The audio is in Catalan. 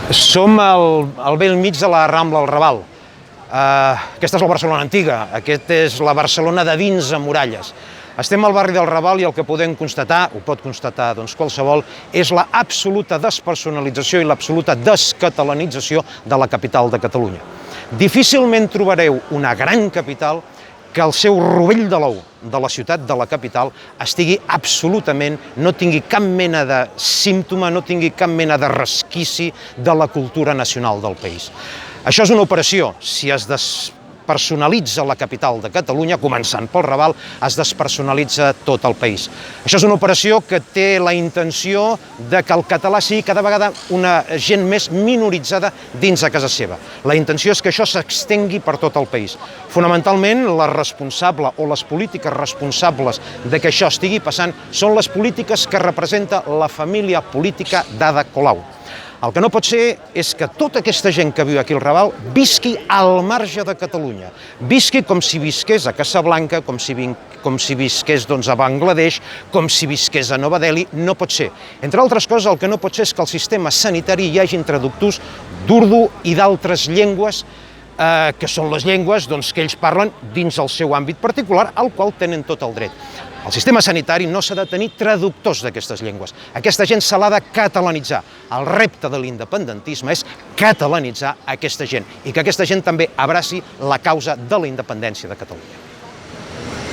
Som al bell mig de la Rambla del Raval. Aquesta és la Barcelona antiga, aquesta és la Barcelona de dins amb muralles. Estem al barri del Raval i el que podem constatar, ho pot constatar qualsevol, és la absoluta despersonalització i l'absoluta descatalanització de la capital de Catalunya. Difícilment trobareu una gran capital que el seu rovell de l'ou de la ciutat de la capital estigui absolutament, no tingui cap mena de símptoma, no tingui cap mena de resquici de la cultura nacional del país. Això és una operació. Si es despersonalitza la capital de Catalunya, començant pel Raval, es despersonalitza tot el país. Això és una operació que té la intenció de que el català sigui cada vegada una gent més minoritzada dins de casa seva. La intenció és que això s'extengui per tot el país. Fonamentalment, la responsable o les polítiques responsables de que això estigui passant són les polítiques que representa la família política d'Ada Colau. El que no pot ser és que tota aquesta gent que viu aquí al Raval visqui al marge de Catalunya, visqui com si visqués a Casablanca, com si visqués a Bangladesh, com si visqués a Nova Delhi. No pot ser. Entre altres coses, el que no pot ser és que al sistema sanitari hi hagi traductors d'urdu i d'altres llengües que són les llengües que ells parlen dins el seu àmbit particular, al qual tenen tot el dret. El sistema sanitari no s'ha de tenir traductors d'aquestes llengües. Aquesta gent se l'ha de catalanitzar. El repte de l'independentisme és catalanitzar aquesta gent i que aquesta gent també abraci la causa de la independència de Catalunya.